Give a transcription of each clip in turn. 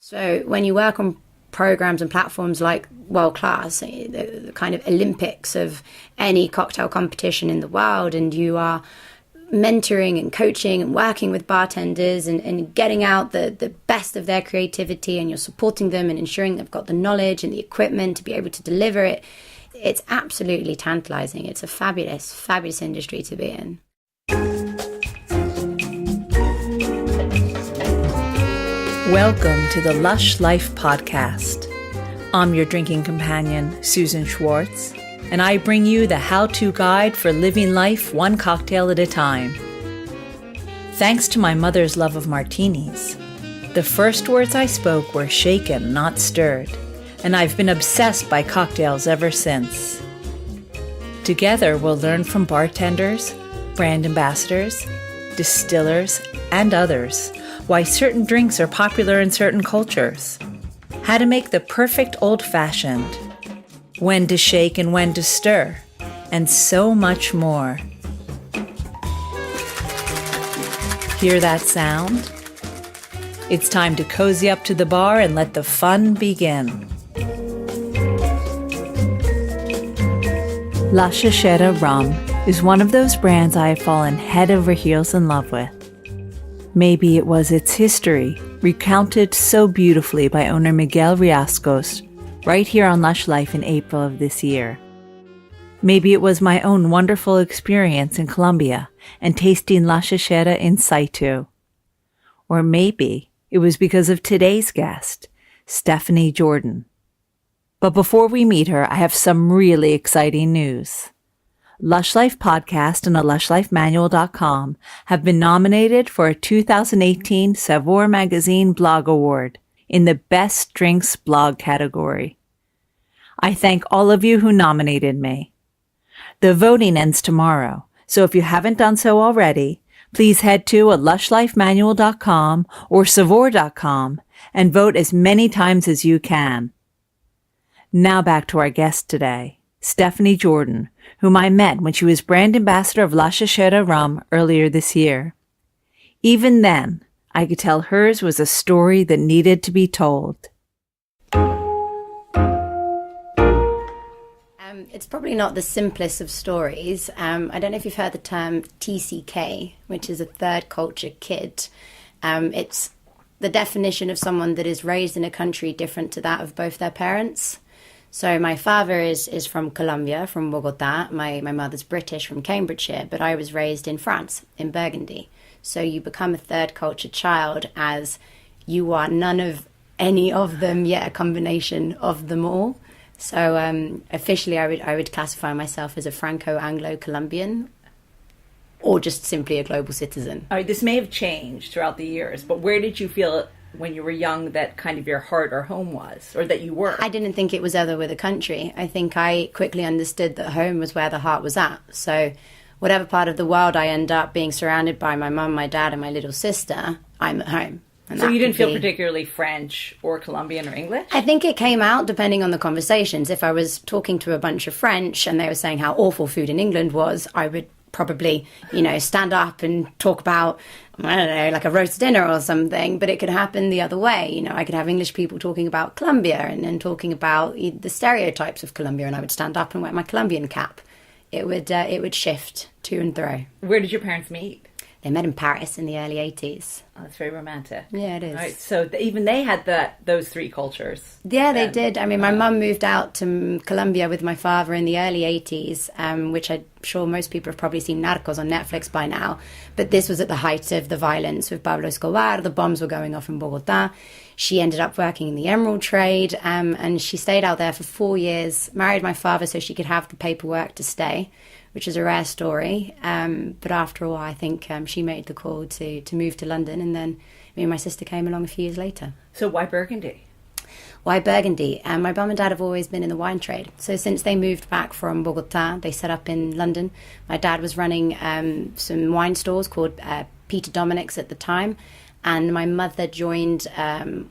So when you work on programs and platforms like World Class, the kind of Olympics of any cocktail competition in the world, and you are mentoring and coaching and working with bartenders and getting out the best of their creativity, and you're supporting them and ensuring they've got the knowledge and the equipment to be able to deliver it, it's absolutely tantalizing. It's a fabulous, fabulous industry to be in. Welcome to the Lush Life podcast. I'm your drinking companion, Susan Schwartz, and I bring you the how-to guide for living life one cocktail at a time. Thanks to my mother's love of martinis, the first words I spoke were shaken, not stirred, and I've been obsessed by cocktails ever since. Together, we'll learn from bartenders, brand ambassadors, distillers, and others why certain drinks are popular in certain cultures, how to make the perfect old-fashioned, when to shake and when to stir, and so much more. Hear that sound? It's time to cozy up to the bar and let the fun begin. Hechicera Rum is one of those brands I have fallen head over heels in love with. Maybe it was its history, recounted so beautifully by owner Miguel Riascos right here on Lush Life in April of this year. Maybe it was my own wonderful experience in Colombia and tasting Hechicera in situ. Or maybe it was because of today's guest, Stephanie Jordan. But before we meet her, I have some really exciting news. Lush Life Podcast and LushLifeManual.com have been nominated for a 2018 Savoir Magazine Blog Award in the Best Drinks Blog category. I thank all of you who nominated me. The voting ends tomorrow, so if you haven't done so already, please head to LushLifeManual.com or Savoir.com and vote as many times as you can. Now back to our guest today, Stephanie Jordan, whom I met when she was brand ambassador of Hechicera Rum earlier this year. Even then, I could tell hers was a story that needed to be told. It's probably not the simplest of stories. I don't know if you've heard the term TCK, which is a third culture kid. It's the definition of someone that is raised in a country different to that of both their parents. So my father is from Colombia, from Bogota. My mother's British, from Cambridgeshire, but I was raised in France, in Burgundy. So you become a third culture child as you are none of any of them, yet a combination of them all. So officially I would classify myself as a Franco-Anglo-Colombian, or just simply a global citizen. All right, this may have changed throughout the years, but where did you feel when you were young that kind of your heart or home was, or that you were? I didn't think it was ever with a country. I think I quickly understood that home was where the heart was at. So whatever part of the world I end up being surrounded by, my mum, my dad, and my little sister, I'm at home. And so you didn't feel particularly French or Colombian or English? I think it came out depending on the conversations. If I was talking to a bunch of French and they were saying how awful food in England was, I would probably, stand up and talk about, I don't know, like a roast dinner or something. But it could happen the other way. I could have English people talking about Colombia and talking about the stereotypes of Colombia, and I would stand up and wear my Colombian cap. It would shift to and fro. Where did your parents meet? They met in Paris in the early 80s. Oh, that's very romantic. Yeah, it is. All right, so even they had those three cultures. Yeah, they did. I mean, my mum moved out to Colombia with my father in the early 80s, which I'm sure most people have probably seen Narcos on Netflix by now. But this was at the height of the violence with Pablo Escobar. The bombs were going off in Bogota. She ended up working in the emerald trade, and she stayed out there for 4 years, married my father so she could have the paperwork to stay, which is a rare story. But after a while, I think she made the call to move to London, and then me and my sister came along a few years later. So why Burgundy? Why Burgundy? My mum and dad have always been in the wine trade. So since they moved back from Bogota, they set up in London. My dad was running some wine stores called Peter Dominic's at the time. And my mother joined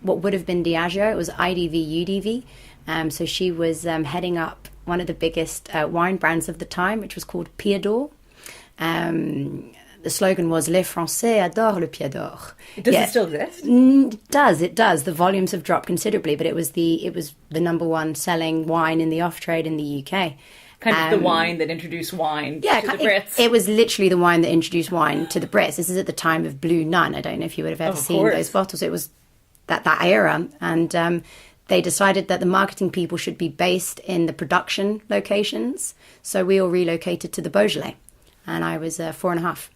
what would have been Diageo. It was IDV, UDV. So she was heading up one of the biggest wine brands of the time, which was called Piedor. the slogan was "Les Français adorent le pied d'or." Does it still exist? It does. The volumes have dropped considerably, but it was the number one selling wine in the off trade in the UK. Kind of the wine that introduced wine to the Brits. It was literally the wine that introduced wine to the Brits. This is at the time of Blue Nun. I don't know if you would have ever seen those bottles. It was that era, and they decided that the marketing people should be based in the production locations. So we all relocated to the Beaujolais, and I was 4.5.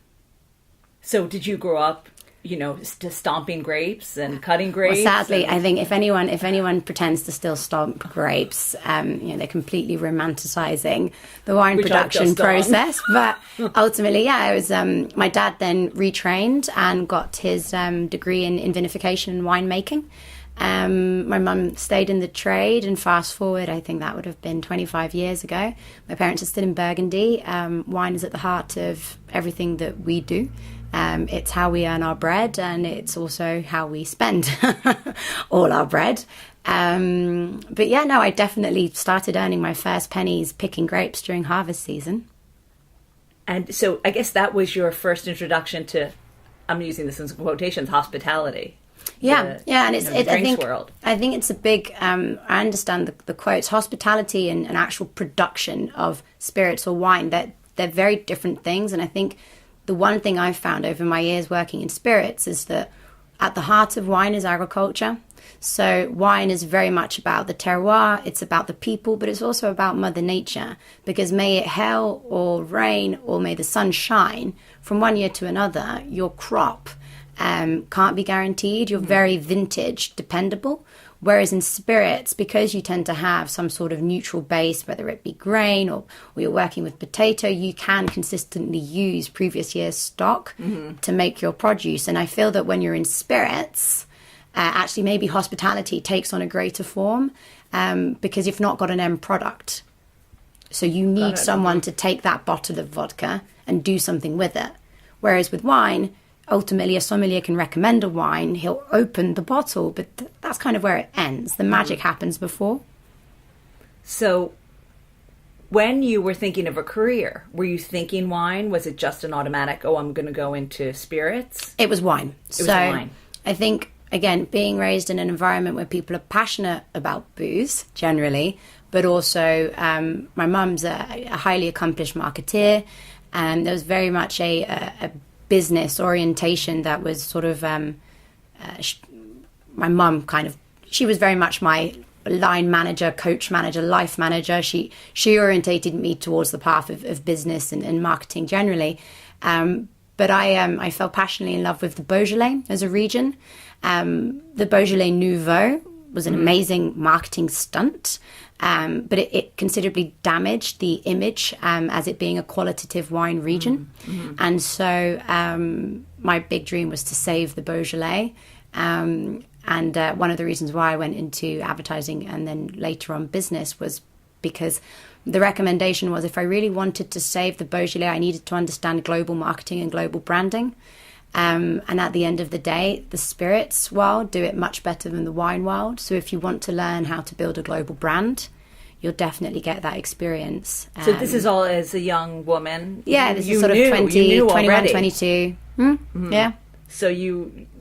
So did you grow up, just stomping grapes and cutting grapes? Well, sadly, I think if anyone pretends to still stomp grapes, they're completely romanticizing the wine production process. But ultimately, it was my dad then retrained and got his degree in vinification and winemaking. My mum stayed in the trade, and fast forward, I think that would have been 25 years ago. My parents are still in Burgundy. Wine is at the heart of everything that we do. It's how we earn our bread, and it's also how we spend all our bread. I definitely started earning my first pennies picking grapes during harvest season. And so I guess that was your first introduction to, I'm using this in quotations, hospitality. And world. I think it's a big. I understand the quotes. Hospitality and actual production of spirits or wine, that they're very different things. And I think the one thing I've found over my years working in spirits is that at the heart of wine is agriculture. So wine is very much about the terroir. It's about the people, but it's also about Mother Nature. Because may it hail or rain or may the sun shine, from one year to another, your crop can't be guaranteed. You're very vintage dependable. Whereas in spirits, because you tend to have some sort of neutral base, whether it be grain or you're working with potato, you can consistently use previous year's stock to make your produce. And I feel that when you're in spirits, actually maybe hospitality takes on a greater form because you've not got an end product. So you need someone to take that bottle of vodka and do something with it. Whereas with wine, ultimately, a sommelier can recommend a wine, he'll open the bottle, but that's kind of where it ends. The magic happens before. So when you were thinking of a career, were you thinking wine? Was it just an automatic, I'm going to go into spirits? It was wine. It was wine. I think, again, being raised in an environment where people are passionate about booze, generally, but also my mum's a highly accomplished marketeer, and there was very much a business orientation that was sort of my mum she was very much my line manager, coach manager, life manager. She orientated me towards the path of business and marketing generally. But I fell passionately in love with the Beaujolais as a region. The Beaujolais Nouveau was an amazing marketing stunt, but it considerably damaged the image as it being a qualitative wine region. And so my big dream was to save the Beaujolais. And one of the reasons why I went into advertising and then later on business was because the recommendation was if I really wanted to save the Beaujolais, I needed to understand global marketing and global branding. And at the end of the day, the spirits world do it much better than the wine world. So if you want to learn how to build a global brand, you'll definitely get that experience. So this is all as a young woman? Yeah, this is sort of 21, already. 22. Yeah. So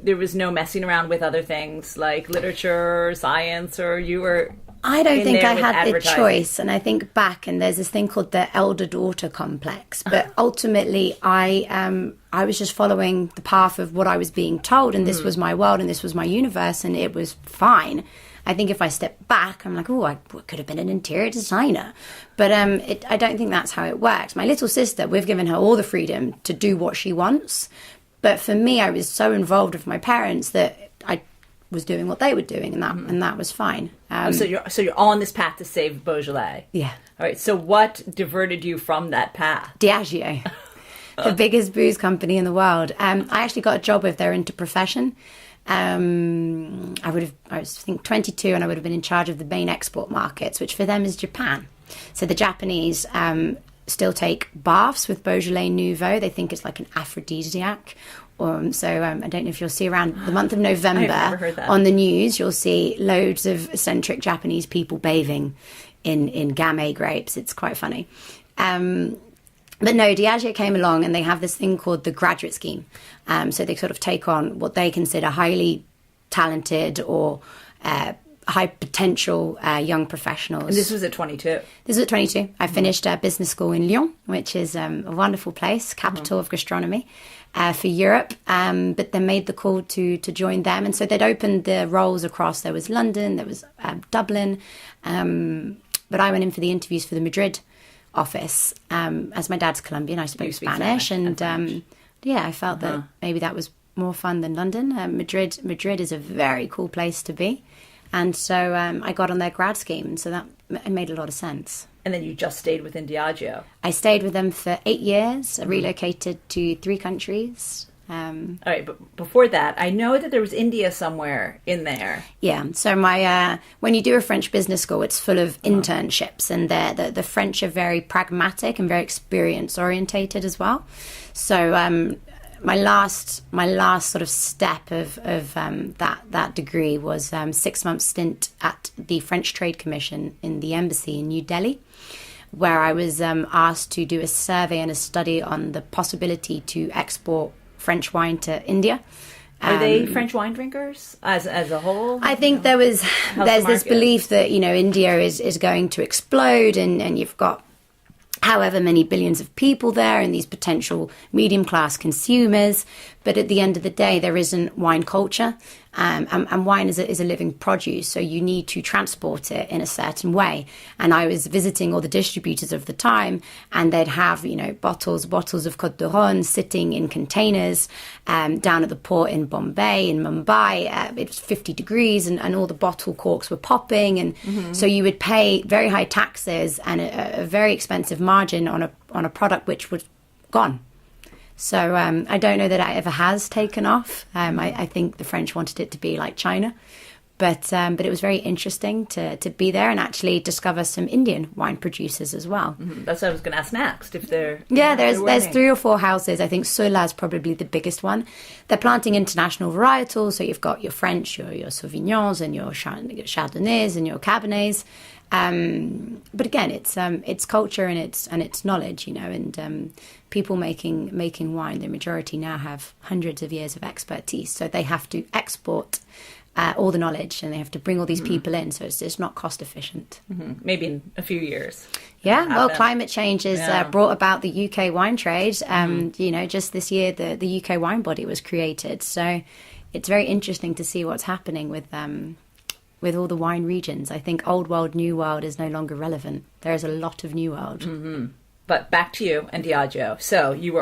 there was no messing around with other things like literature or science, or you were... I don't think I had the choice. And I think back, and there's this thing called the elder daughter complex. But ultimately, I was just following the path of what I was being told, and this was my world, and this was my universe, and it was fine. I think if I step back, I'm like, I could have been an interior designer. But I don't think that's how it works. My little sister, we've given her all the freedom to do what she wants. But for me, I was so involved with my parents that I was doing what they were doing, and that was fine. So you're on this path to save Beaujolais. Yeah. All right. So what diverted you from that path? Diageo, the biggest booze company in the world. I actually got a job with their interprofession. I was 22, and I would have been in charge of the main export markets, which for them is Japan. So the Japanese still take baths with Beaujolais Nouveau. They think it's like an aphrodisiac. So I don't know if you'll see around the month of November on the news, you'll see loads of eccentric Japanese people bathing in Gamay grapes. It's quite funny. But no, Diageo came along and they have this thing called the graduate scheme. So they sort of take on what they consider highly talented or high potential young professionals. And this was at 22? This was at 22. I finished business school in Lyon, which is a wonderful place, capital of gastronomy for Europe, but then made the call to join them. And so they'd opened the roles across. There was London, there was Dublin, but I went in for the interviews for the Madrid office. As my dad's Colombian, I spoke Spanish, and I felt that maybe that was more fun than London. Madrid is a very cool place to be, and so I got on their grad scheme, so that it made a lot of sense. And then you just stayed within Diageo? I stayed with them for 8 years. I relocated to 3 countries. All right, but before that, I know that there was India somewhere in there. Yeah, so when you do a French business school, it's full of internships, and the French are very pragmatic and very experience orientated as well. So my last sort of step of that degree was 6 months stint at the French Trade Commission in the embassy in New Delhi, where I was asked to do a survey and a study on the possibility to export French wine to India. Are they French wine drinkers as a whole? I think there's this belief that, India is going to explode, and you've got however many billions of people there and these potential medium class consumers. But at the end of the day, there isn't wine culture. And wine is a living produce, so you need to transport it in a certain way. And I was visiting all the distributors of the time, and they'd have, bottles of Côte de Rhône sitting in containers down at the port in Bombay, in Mumbai. It was 50 degrees, and all the bottle corks were popping. And so you would pay very high taxes and a very expensive margin on a product which was gone. So I don't know that it ever has taken off. I think the French wanted it to be like China. But it was very interesting to be there and actually discover some Indian wine producers as well. Mm-hmm. That's what I was going to ask next. If they're there's 3 or 4 houses. I think Sola is probably the biggest one. They're planting international varietals. So you've got your French, your Sauvignons, and your Chardonnays and your Cabernets. But again, it's culture and it's knowledge, and people making wine. The majority now have hundreds of years of expertise, so they have to export all the knowledge, and they have to bring all these people in. So it's not cost efficient. Mm-hmm. Maybe in a few years. Yeah, well, climate change has brought about the UK wine trade. Just this year, the UK wine body was created. So it's very interesting to see what's happening with all the wine regions. I think Old World, New World is no longer relevant. There is a lot of New World. Mm-hmm. But back to you and Diageo. So you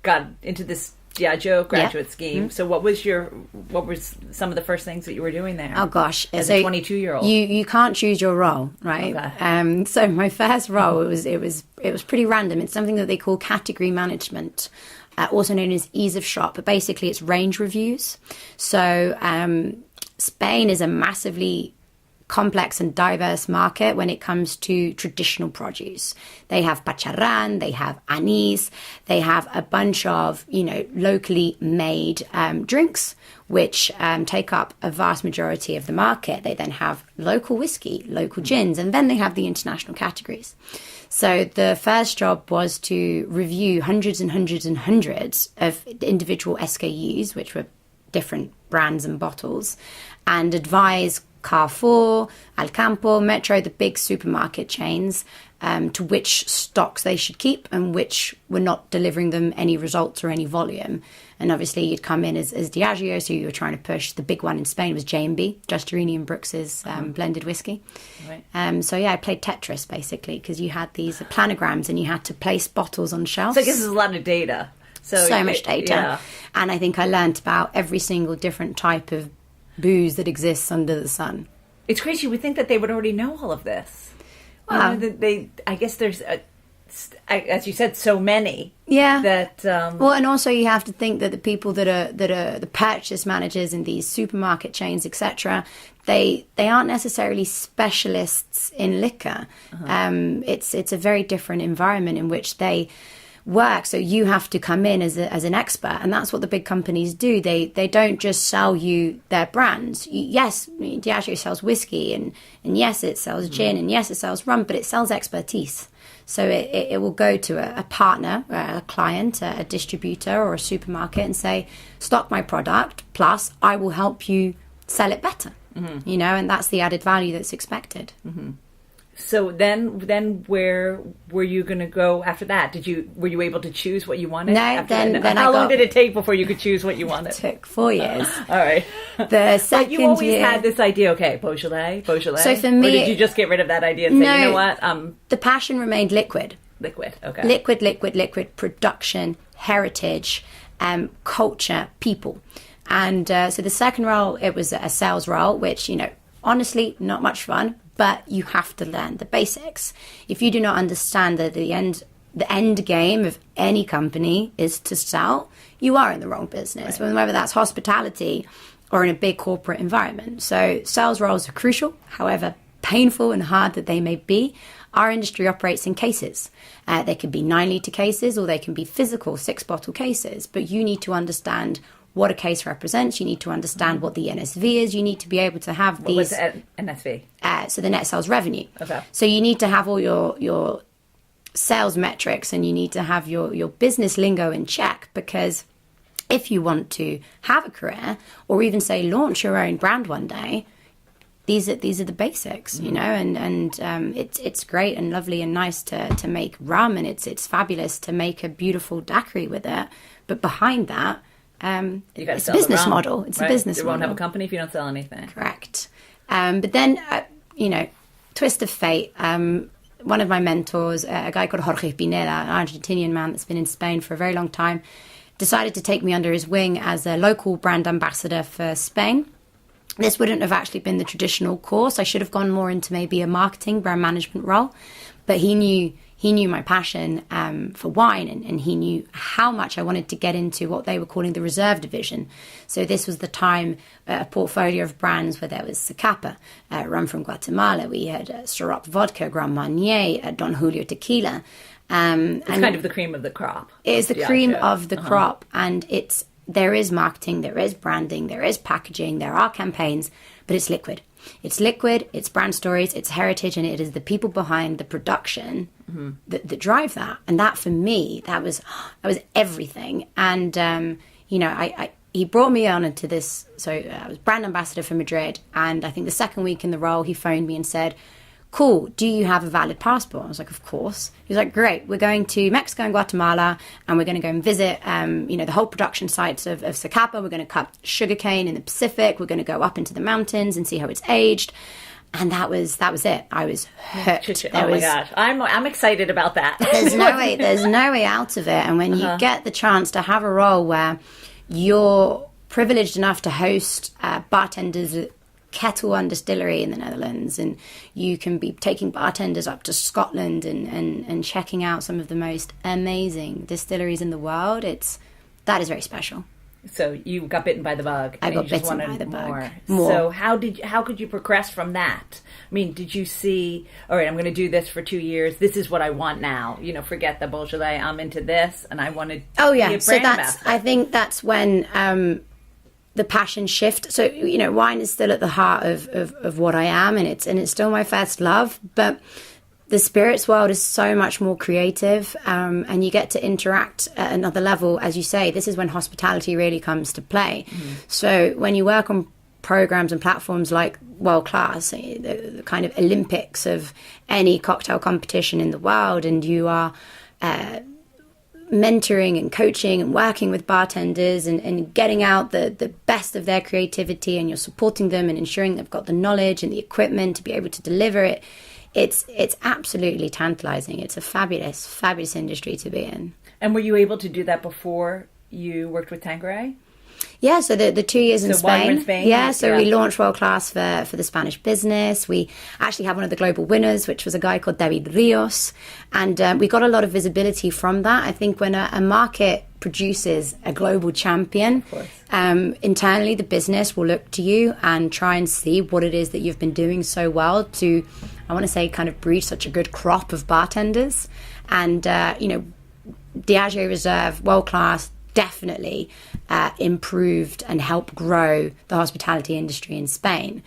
got into this Diageo graduate scheme. Mm-hmm. So what was some of the first things that you were doing there? Oh gosh, as a 22-year-old, you can't choose your role, right? Okay. So my first role it was pretty random. It's something that they call category management, also known as ease of shop. But basically, it's range reviews. So Spain is a massively complex and diverse market when it comes to traditional produce. They have pacharán, they have anise, they have a bunch of, locally made drinks, which take up a vast majority of the market. They then have local whiskey, local gins, and then they have the international categories. So the first job was to review hundreds and hundreds and hundreds of individual SKUs, which were different brands and bottles, and advise Carrefour, Alcampo, Metro, the big supermarket chains, to which stocks they should keep and which were not delivering them any results or any volume. And obviously you'd come in as Diageo, so you were trying to push. The big one in Spain was J&B, Justerini and Brooks's blended whiskey. Right. I played Tetris basically, because you had these planograms and you had to place bottles on shelves. So I guess there's a lot of data. So much data. Yeah. And I think I learned about every single different type of booze that exists under the sun. It's crazy. You would think that they would already know all of this. Wow. I guess there's, as you said, so many. Yeah. That. Well, and also you have to think that the people that are the purchase managers in these supermarket chains, etc., they aren't necessarily specialists in liquor. Uh-huh. It's a very different environment in which they work. So you have to come in as an expert, and that's what the big companies do. They don't just sell you their brands. Yes, Diageo sells whiskey, and yes, it sells gin, and yes, it sells rum, but it sells expertise. So it will go to a partner, a client, a distributor, or a supermarket, and say, stock my product, plus I will help you sell it better. You know, and that's the added value that's expected. So then where were you going to go after that? Were you able to choose what you wanted? No, then how long did it take before you could choose what you wanted? It took 4 years. All right. The second you always year, had this idea, okay, Beaujolais. So for me, or did you just get rid of that idea and say, you know what? The passion remained liquid. Okay. Liquid, production, heritage, culture, people. And so the second role, it was a sales role, which, you know, honestly, not much fun, but you have to learn the basics. If you do not understand that the end game of any company is to sell, you are in the wrong business, right. Whether that's hospitality or in a big corporate environment. So sales roles are crucial, however painful and hard that they may be. Our industry operates in cases. They could be 9-litre cases, or they can be physical 6-bottle cases, but you need to understand what a case represents. You need to understand what the NSV is. You need to be able to have these... What's the NSV? So the net sales revenue. Okay. So you need to have all your sales metrics, and you need to have your business lingo in check, because if you want to have a career, or even say launch your own brand one day, these are the basics, you know, and it's great and lovely and nice to make rum, and it's fabulous to make a beautiful daiquiri with it. But behind that, it's a business model. It's a business model. You won't have a company if you don't sell anything. Correct. But then, you know, twist of fate. One of my mentors, a guy called Jorge Pineda, an Argentinian man that's been in Spain for a very long time, decided to take me under his wing as a local brand ambassador for Spain. This wouldn't have actually been the traditional course. I should have gone more into maybe a marketing, brand management role. But he knew my passion for wine, and he knew how much I wanted to get into what they were calling the reserve division. So this was the time, a portfolio of brands where there was Zacapa, rum from Guatemala. We had Ciroc vodka, Grand Marnier, Don Julio tequila. It's kind of the cream of the crop. It is the cream of the crop, and there is marketing, there is branding, there is packaging, there are campaigns, but it's liquid. It's liquid, it's brand stories, it's heritage, and it is the people behind the production that drive that. And that, for me, that was everything. And, you know, he brought me on into this. So I was brand ambassador for Madrid. And I think the second week in the role, he phoned me and said, cool, do you have a valid passport? I was like, of course. He was like, great, we're going to Mexico and Guatemala, and we're going to go and visit, you know, the whole production sites of Zacapa. We're going to cut sugarcane in the Pacific. We're going to go up into the mountains and see how it's aged. And that was it. I was hooked. My gosh, I'm excited about that. There's no way out of it. And when you get the chance to have a role where you're privileged enough to host bartenders at Kettle One Distillery in the Netherlands, and you can be taking bartenders up to Scotland and checking out some of the most amazing distilleries in the world, that is very special. So you got bitten by the bug. I got bitten by the bug. More. So how could you progress from that? I mean, did you see, all right, I'm going to do this for 2 years. This is what I want now. You know, forget the Beaujolais. I'm into this, and I want to be a brand ambassador. I think that's when the passion shift. So, you know, wine is still at the heart of what I am, and it's still my first love, but the spirits world is so much more creative, and you get to interact at another level. As you say, this is when hospitality really comes to play. So when you work on programs and platforms like World Class, the kind of Olympics of any cocktail competition in the world, and you are mentoring and coaching and working with bartenders and getting out the best of their creativity, and you're supporting them and ensuring they've got the knowledge and the equipment to be able to deliver it. It's absolutely tantalizing. It's a fabulous industry to be in. And were you able to do that before you worked with Tanqueray? Yeah, so the 2 years in Spain. While you were in Spain? Yeah, so we launched World Class for the Spanish business. We actually had one of the global winners, which was a guy called David Rios. And we got a lot of visibility from that. I think when a market produces a global champion, internally the business will look to you and try and see what it is that you've been doing so well to, I want to say, kind of breed such a good crop of bartenders. And, you know, Diageo Reserve, world class, definitely improved and helped grow the hospitality industry in Spain.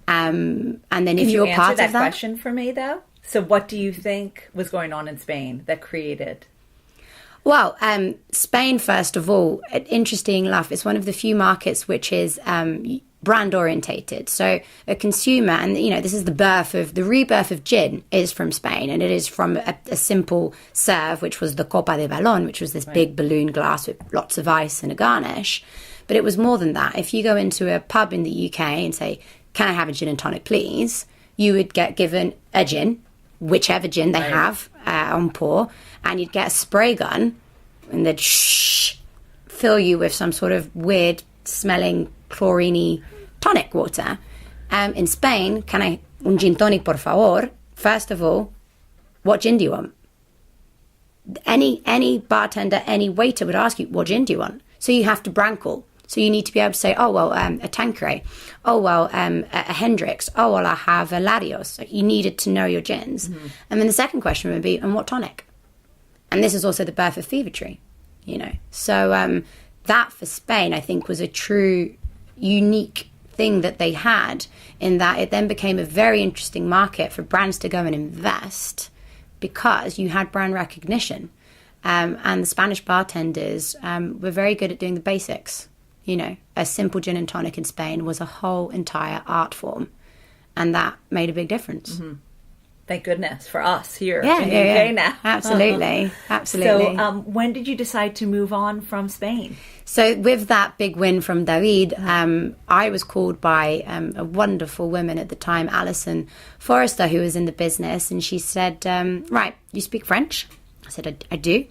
And then if you're part of that... Can you answer that question for me, though? So what do you think was going on in Spain that created... Well, Spain, first of all, interesting enough, it's one of the few markets which is brand orientated. So a consumer, and this is the rebirth of gin is from Spain, and it is from a simple serve, which was the copa de balón, which was this big balloon glass with lots of ice and a garnish. But it was more than that. If you go into a pub in the UK and say, "Can I have a gin and tonic, please?" you would get given a gin, whichever gin they have on pour, and you'd get a spray gun, and they'd fill you with some sort of weird smelling chlorine tonic water. In Spain, "Can I un gin tonic, por favor?" First of all, what gin do you want? Any bartender, any waiter would ask you, what gin do you want? So you have to brankle. So you need to be able to say, oh, well, a Tanqueray. Oh, well, a Hendrix. Oh, well, I have a Larios. So you needed to know your gins. Mm-hmm. And then the second question would be, and what tonic? And this is also the birth of Fever-Tree, So that for Spain, I think, was a true unique thing that they had, in that it then became a very interesting market for brands to go and invest because you had brand recognition. And the Spanish bartenders were very good at doing the basics. A simple gin and tonic in Spain was a whole entire art form. And that made a big difference. Mm-hmm. Thank goodness for us here in the UK now. Absolutely. Absolutely. So when did you decide to move on from Spain? So with that big win from David, I was called by a wonderful woman at the time, Alison Forrester, who was in the business. And she said, right, you speak French? I said, I do.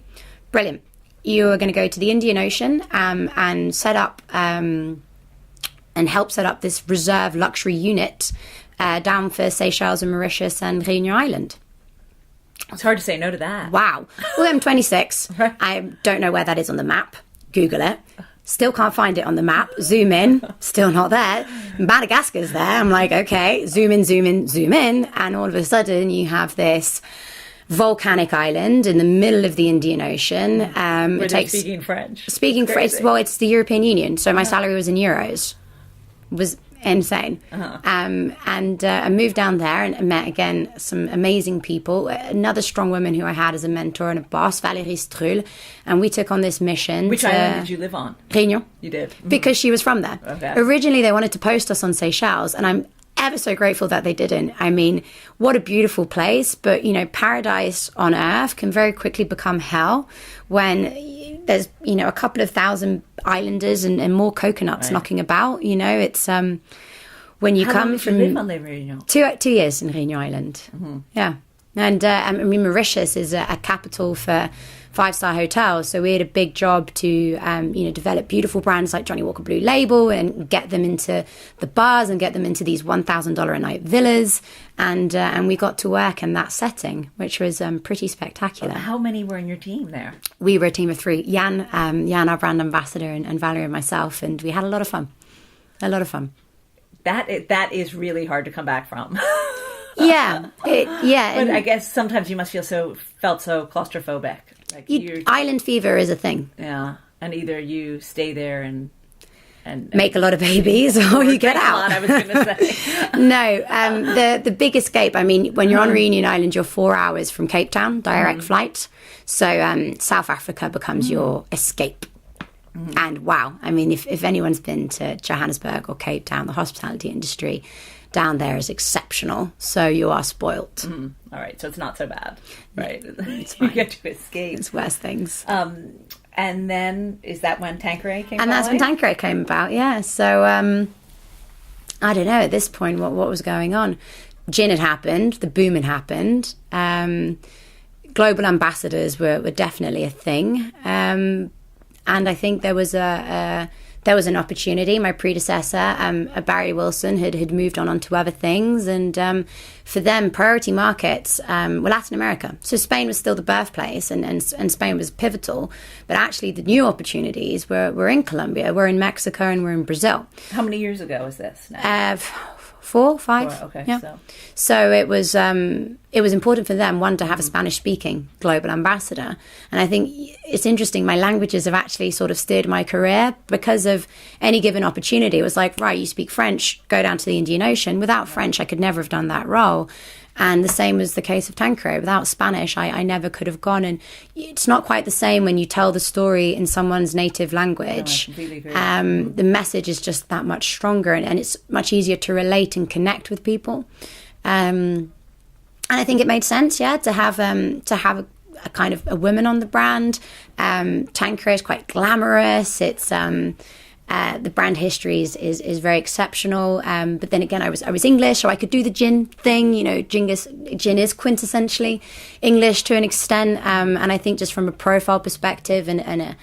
Brilliant. You are going to go to the Indian Ocean and set up and help set up this reserve luxury unit down for Seychelles and Mauritius and Réunion Island. It's hard to say no to that. Wow. Well, I'm 26. Right. I don't know where that is on the map. Google it. Still can't find it on the map. Zoom in. Still not there. Madagascar's there. I'm like, okay, zoom in, zoom in, zoom in. And all of a sudden you have this volcanic island in the middle of the Indian Ocean. Were they speaking French? Speaking French. Well, it's the European Union. So my salary was in euros. It was insane. And I moved down there and met, again, some amazing people. Another strong woman who I had as a mentor and a boss, Valérie Strul. And we took on this mission. Which island did you live on? Réunion. You did? Mm-hmm. Because she was from there. Okay. Originally, they wanted to post us on Seychelles, and I'm ever so grateful that they didn't. I mean, what a beautiful place, but paradise on earth can very quickly become hell when there's a couple of thousand islanders and more coconuts knocking about. It's when you come from... How long did you live on the Réunion? 2 years in Réunion Island. Mm-hmm. Yeah. And I mean, Mauritius is a capital for 5-star hotels, so we had a big job to develop beautiful brands like Johnny Walker Blue Label and get them into the bars and get them into these $1,000 a night villas, and we got to work in that setting, which was pretty spectacular. How many were in your team there? We were a team of 3. Jan, our brand ambassador, and Valerie and myself, and we had a lot of fun. That is really hard to come back from. Yeah. But I guess sometimes you must felt so claustrophobic. Like island fever is a thing. Yeah. And either you stay there and make a lot of babies or you get out. I was going to say. No, the big escape, I mean, when you're on Reunion Island, you're 4 hours from Cape Town, direct flight. So South Africa becomes your escape. And wow, I mean, if anyone's been to Johannesburg or Cape Town, the hospitality industry down there is exceptional. So you are spoilt. All right, so it's not so bad, right? It's fine. You get to escape. It's worse things. And then, is that when Tanqueray came about? And that's when Tanqueray came about, yeah. So I don't know, at this point, what was going on? Gin had happened, the boom had happened. Global ambassadors were definitely a thing. And I think there was an opportunity. My predecessor, Barry Wilson, had moved onto other things. And for them, priority markets were Latin America. So Spain was still the birthplace and Spain was pivotal. But actually the new opportunities were in Colombia, were in Mexico, and were in Brazil. How many years ago was this now? 4, 5. Okay, yeah. So it was important for them, one, to have a Spanish-speaking global ambassador. And I think it's interesting, my languages have actually sort of steered my career because of any given opportunity. It was like, right, you speak French, go down to the Indian Ocean. Without French, I could never have done that role. And the same was the case of Tanqueray. Without Spanish, I never could have gone. And it's not quite the same when you tell the story in someone's native language. No, I completely agree. The message is just that much stronger, and it's much easier to relate and connect with people. And I think it made sense, to have a kind of a woman on the brand. Tanqueray is quite glamorous. It's the brand history is very exceptional. But then again, I was English, so I could do the gin thing. Gin is quintessentially English to an extent. And I think just from a profile perspective and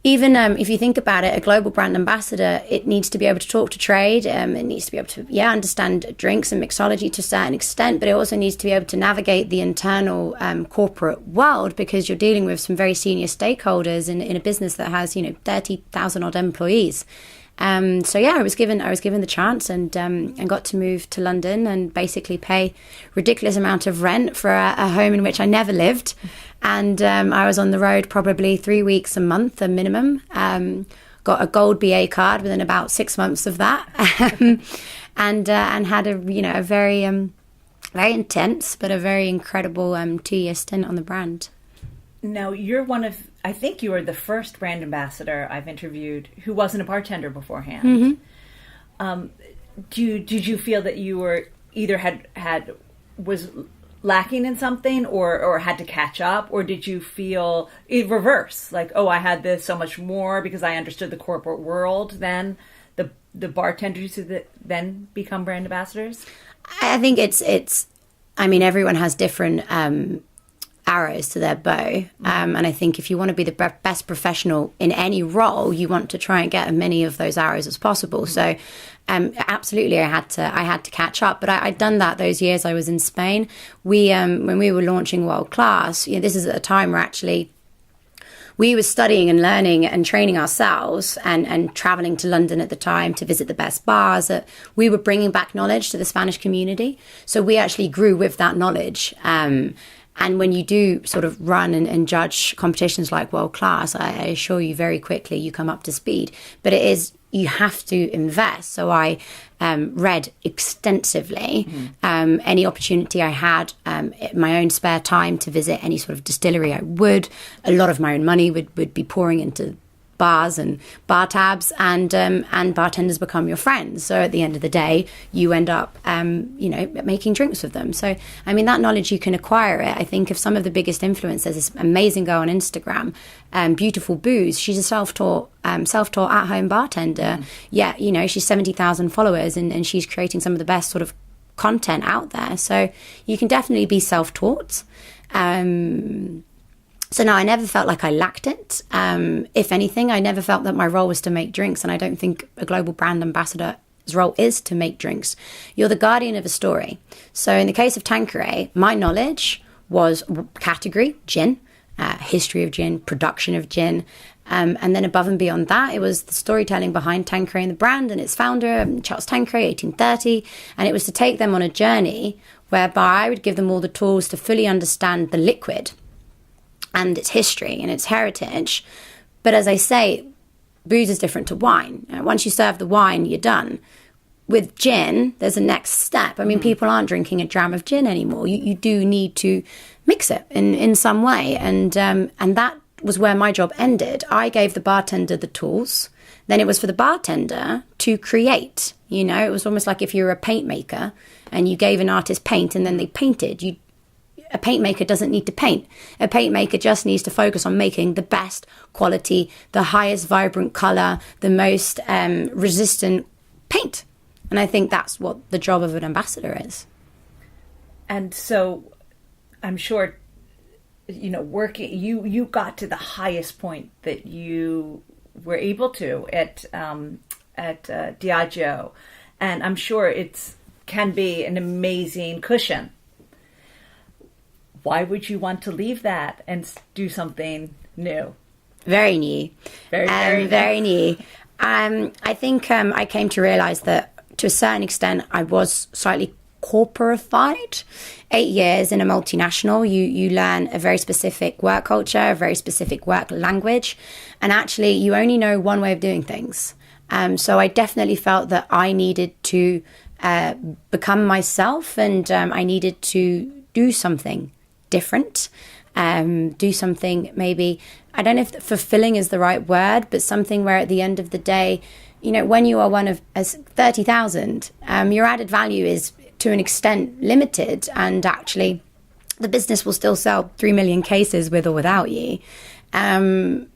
even if you think about it, a global brand ambassador, it needs to be able to talk to trade. It needs to be able to, understand drinks and mixology to a certain extent, but it also needs to be able to navigate the internal corporate world, because you're dealing with some very senior stakeholders in a business that has, 30,000 odd employees. I was given the chance and got to move to London and basically pay ridiculous amount of rent for a home in which I never lived. And I was on the road probably 3 weeks a month, a minimum. Got a gold BA card within about 6 months of that, and had a very very intense but a very incredible 2-year stint on the brand. Now, I think you were the first brand ambassador I've interviewed who wasn't a bartender beforehand. Mm-hmm. Did you feel that you were either was lacking in something or had to catch up, or did you feel reverse, like, oh, I had this so much more because I understood the corporate world than the bartenders who then become brand ambassadors? I think it's everyone has different arrows to their bow, and I think if you want to be the best professional in any role, you want to try and get as many of those arrows as possible. So absolutely I had to catch up, but I'd done that those years I was in Spain. When we were launching World Class, this is at a time where actually we were studying and learning and training ourselves and traveling to London at the time to visit the best bars. We were bringing back knowledge to the Spanish community, so we actually grew with that knowledge. And when you do sort of run and judge competitions like World Class, I assure you very quickly you come up to speed. But you have to invest. So I read extensively. Any opportunity I had, my own spare time to visit any sort of distillery, I would. A lot of my own money would be pouring into bars and bar tabs, and bartenders become your friends. So at the end of the day, you end up, making drinks with them. So, that knowledge, you can acquire it. I think of some of the biggest influencers, this amazing girl on Instagram, Beautiful Booze. She's a self-taught at-home bartender. Yeah, she's 70,000 followers, and she's creating some of the best sort of content out there. So you can definitely be self-taught. So no, I never felt like I lacked it. If anything, I never felt that my role was to make drinks, and I don't think a global brand ambassador's role is to make drinks. You're the guardian of a story. So in the case of Tanqueray, my knowledge was category, gin, history of gin, production of gin, and then above and beyond that, it was the storytelling behind Tanqueray and the brand and its founder, Charles Tanqueray, 1830, and it was to take them on a journey whereby I would give them all the tools to fully understand the liquid and its history and its heritage. But as I say, booze is different to wine. Once you serve the wine, you're done. With gin, there's a next step. People aren't drinking a dram of gin anymore. You do need to mix it in some way. And that was where my job ended. I gave the bartender the tools. Then it was for the bartender to create. It was almost like if you were a paint maker and you gave an artist paint and then they painted. A paint maker doesn't need to paint. A paint maker just needs to focus on making the best quality, the highest vibrant color, the most resistant paint. And I think that's what the job of an ambassador is. And so I'm sure, working, you got to the highest point that you were able to at Diageo. And I'm sure it can be an amazing cushion. Why would you want to leave that and do something new? Very new. Very new. I think I came to realize that to a certain extent, I was slightly corporified. 8 years in a multinational, you learn a very specific work culture, a very specific work language, and actually you only know one way of doing things. So I definitely felt that I needed to become myself, and I needed to do something different, do something maybe, I don't know if fulfilling is the right word, but something where at the end of the day, you know, when you are one of 30,000, your added value is to an extent limited, and actually the business will still sell 3 million cases with or without you. And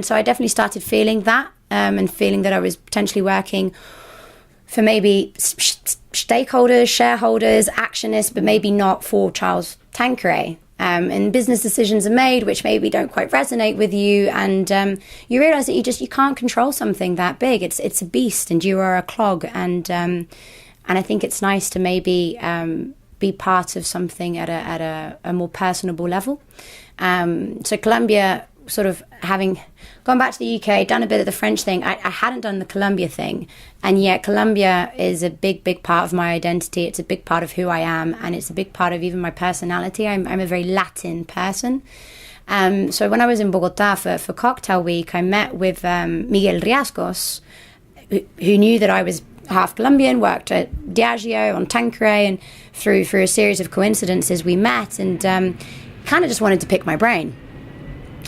so I definitely started feeling that, and feeling that I was potentially working for maybe stakeholders, shareholders, actionists, but maybe not for Charles Tanqueray. And business decisions are made which maybe don't quite resonate with you, and you realize that you can't control something that big. It's a beast, and you are a clog, and I think it's nice to maybe be part of something at a more personable level. So Colombia, sort of having gone back to the UK, done a bit of the French thing, I hadn't done the Colombia thing, and yet Colombia is a big part of my identity. It's a big part of who I am, and it's a big part of even my personality. I'm a very Latin person. So when I was in Bogota for Cocktail Week, I met with Miguel Riascos, who knew that I was half Colombian, worked at Diageo on Tanqueray, and through a series of coincidences we met, and kind of just wanted to pick my brain.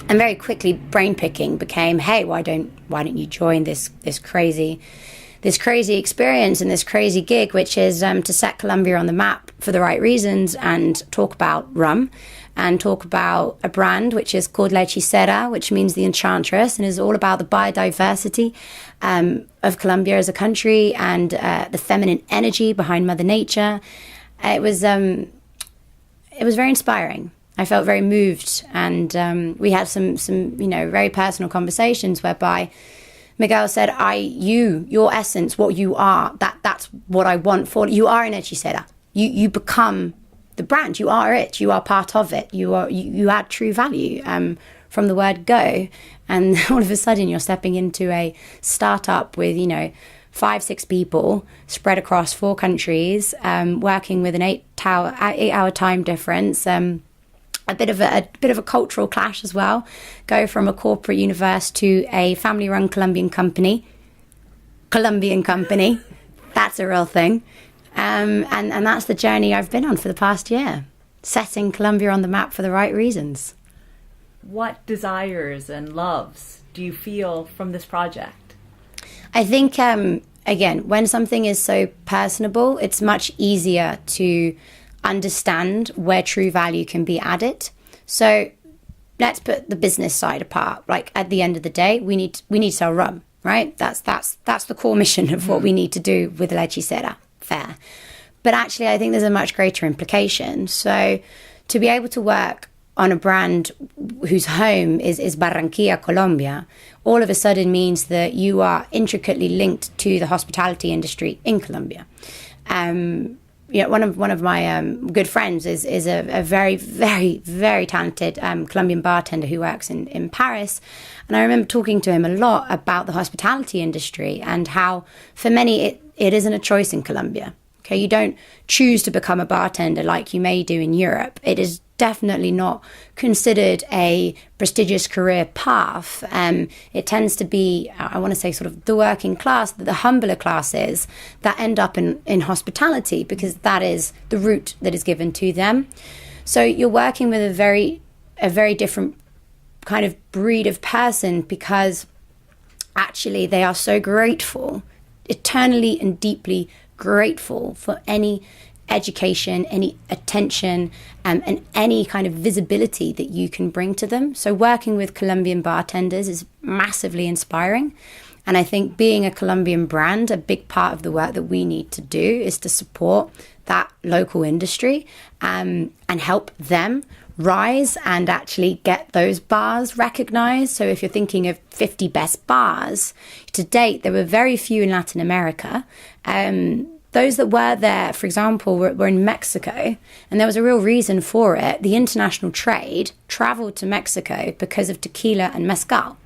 And very quickly, brain picking became, hey, why don't you join this crazy experience and this crazy gig, which is to set Colombia on the map for the right reasons, and talk about rum, and talk about a brand which is called Hechicera, which means the enchantress, and is all about the biodiversity of Colombia as a country, and the feminine energy behind Mother Nature. It was very inspiring. I felt very moved, and we had some very personal conversations whereby Miguel said, your essence, what you are, that's what I want for you. Are in Hechicera. You become the brand. You are it. You are part of it. You add true value from the word go, and all of a sudden you're stepping into a startup with 5-6 people spread across 4 countries, working with an 8-hour time difference. A bit of a cultural clash as well. Go from a corporate universe to a family-run Colombian company. That's a real thing. And that's the journey I've been on for the past year, setting Colombia on the map for the right reasons. What desires and loves do you feel from this project? I think, again, when something is so personable, it's much easier to understand where true value can be added. So let's put the business side apart. Like, at the end of the day, we need to sell rum, right? That's the core mission of what we need to do with Hechicera. Fair. But actually, I think there's a much greater implication. So to be able to work on a brand whose home is Barranquilla, Colombia, all of a sudden means that you are intricately linked to the hospitality industry in Colombia. One of my good friends is a very, very, very talented Colombian bartender who works in Paris. And I remember talking to him a lot about the hospitality industry and how, for many, it isn't a choice in Colombia. Okay, you don't choose to become a bartender like you may do in Europe. It is definitely not considered a prestigious career path. It tends to be, I want to say, sort of the working class, the humbler classes that end up in hospitality, because that is the route that is given to them. So you're working with a very different kind of breed of person, because actually they are so grateful, eternally and deeply grateful for any education, any attention, and any kind of visibility that you can bring to them. So working with Colombian bartenders is massively inspiring. And I think being a Colombian brand, a big part of the work that we need to do is to support that local industry and help them rise and actually get those bars recognized. So if you're thinking of 50 best bars, to date, there were very few in Latin America. Those that were there, for example, were in Mexico, and there was a real reason for it. The international trade traveled to Mexico because of tequila and mezcal.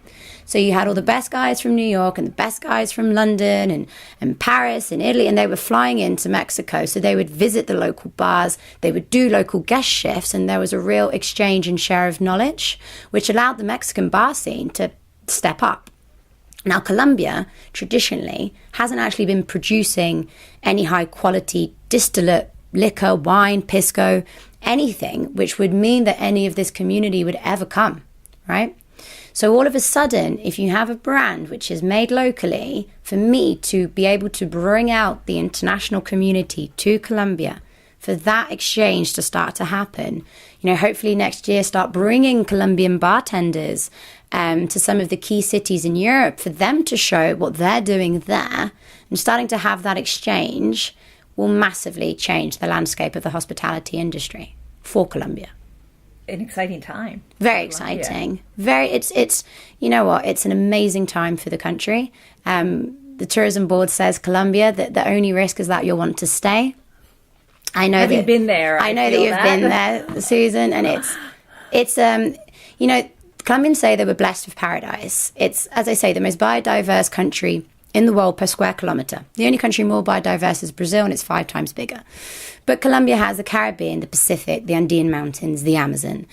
So you had all the best guys from New York and the best guys from London and Paris and Italy, and they were flying into Mexico. So they would visit the local bars, they would do local guest shifts, and there was a real exchange and share of knowledge, which allowed the Mexican bar scene to step up. Now, Colombia traditionally hasn't actually been producing any high quality distillate, liquor, wine, pisco, anything which would mean that any of this community would ever come, right? So all of a sudden, if you have a brand which is made locally, for me to be able to bring out the international community to Colombia, for that exchange to start to happen, hopefully next year start bringing Colombian bartenders to some of the key cities in Europe for them to show what they're doing there, and starting to have that exchange will massively change the landscape of the hospitality industry for Colombia. An exciting time. Very exciting. It's you know what? It's an amazing time for the country. The tourism board says Colombia that the only risk is that you'll want to stay. I know that you've been there. I know that you've been there, Susan, and it's Colombians say they were blessed with paradise. It's, as I say, the most biodiverse country in the world per square kilometre. The only country more biodiverse is Brazil, and it's 5 times bigger. But Colombia has the Caribbean, the Pacific, the Andean Mountains, the Amazon.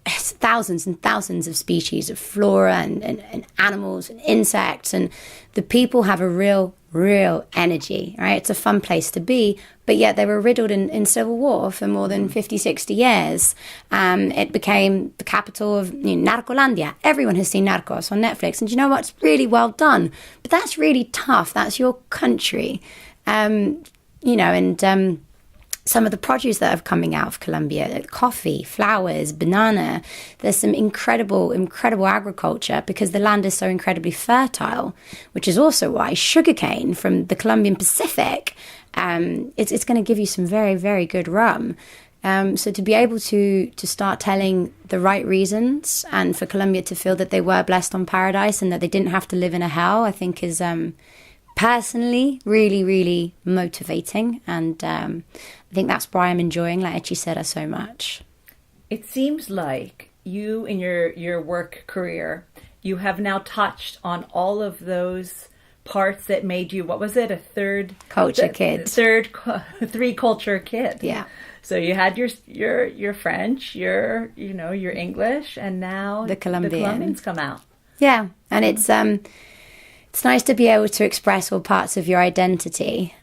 Thousands and thousands of species of flora and animals and insects. And the people have a real energy, right? It's a fun place to be. But yet they were riddled in civil war for more than 50, 60 years. It became the capital of Narcolandia. Everyone has seen Narcos on Netflix. And you know what? It's really well done. But that's really tough. That's your country. Some of the produce that are coming out of Colombia, coffee, flowers, banana, there's some incredible agriculture because the land is so incredibly fertile, which is also why sugarcane from the Colombian Pacific, it's going to give you some very, very good rum. So to be able to start telling the right reasons and for Colombia to feel that they were blessed on paradise and that they didn't have to live in a hell, I think is personally really, really motivating. And I think that's why I'm enjoying La Hechicera so much. It seems like you, in your work career, you have now touched on all of those parts that made you, what was it, a third culture kid? Three culture kid. Yeah. So you had your French, your English, and now the Colombians come out. Yeah, and it's nice to be able to express all parts of your identity.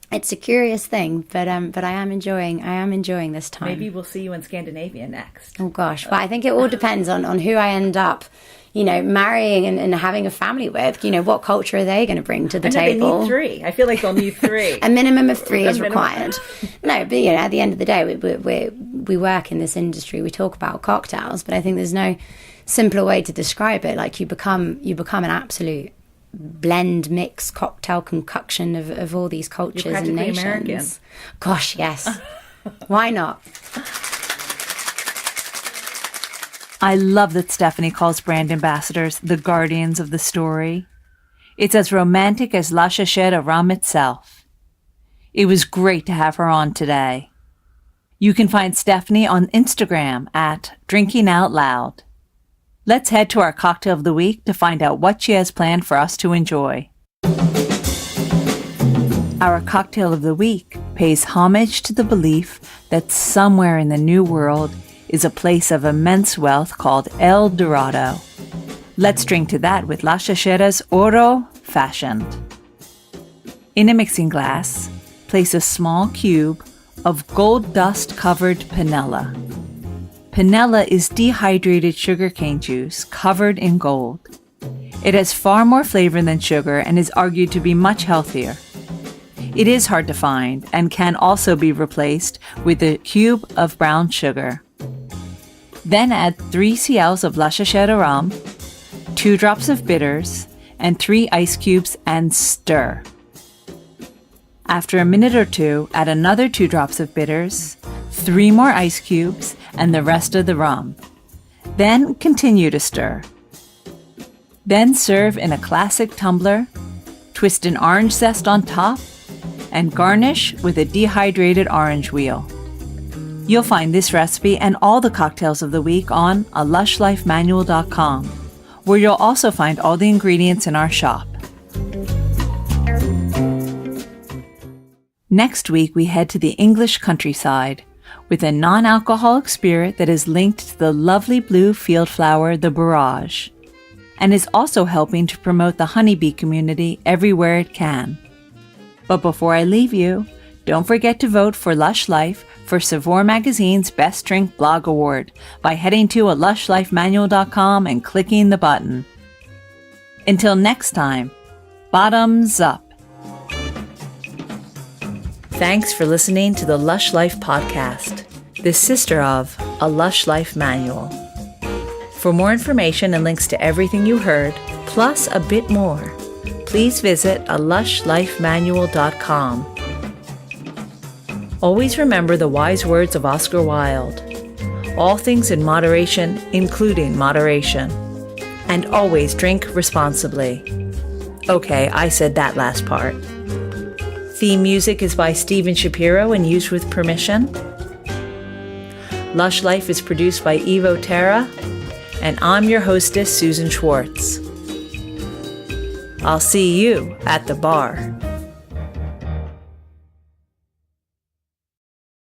It's a curious thing, but I am enjoying this time. Maybe we'll see you in Scandinavia next. Oh gosh, well, I think it all depends on who I end up, marrying and having a family with. What culture are they going to bring to the table? They need 3. I feel like they'll need 3. A minimum of 3 is required. No, but at the end of the day, we work in this industry. We talk about cocktails, but I think there's no simpler way to describe it. Like you become an absolute blend, mix, cocktail concoction of all these cultures and nations. American. Gosh, yes. Why not? I love that Stephanie calls brand ambassadors the guardians of the story. It's as romantic as La Hechicera Rum itself. It was great to have her on today. You can find Stephanie on Instagram at drinkingoutloud. Let's head to our cocktail of the week to find out what she has planned for us to enjoy. Our cocktail of the week pays homage to the belief that somewhere in the New World is a place of immense wealth called El Dorado. Let's drink to that with La Hechicera's Oro Fashioned. In a mixing glass, place a small cube of gold dust-covered panela. Panela is dehydrated sugarcane juice covered in gold. It has far more flavor than sugar and is argued to be much healthier. It is hard to find and can also be replaced with a cube of brown sugar. Then add 3 cls of La Hechicera Rum, 2 drops of bitters, and 3 ice cubes and stir. After a minute or 2, add another 2 drops of bitters, 3 more ice cubes, and the rest of the rum. Then continue to stir. Then serve in a classic tumbler, twist an orange zest on top, and garnish with a dehydrated orange wheel. You'll find this recipe and all the cocktails of the week on alushlifemanual.com, where you'll also find all the ingredients in our shop. Next week, we head to the English countryside with a non-alcoholic spirit that is linked to the lovely blue field flower, the borage, and is also helping to promote the honeybee community everywhere it can. But before I leave you, don't forget to vote for Lush Life for Savoir Magazine's Best Drink Blog Award by heading to alushlifemanual.com and clicking the button. Until next time, bottoms up. Thanks for listening to the Lush Life podcast, the sister of A Lush Life Manual. For more information and links to everything you heard, plus a bit more, please visit alushlifemanual.com. Always remember the wise words of Oscar Wilde. All things in moderation, including moderation. And always drink responsibly. Okay, I said that last part. Theme music is by Steven Shapiro and used with permission. Lush Life is produced by Evo Terra, and I'm your hostess, Susan Schwartz. I'll see you at the bar.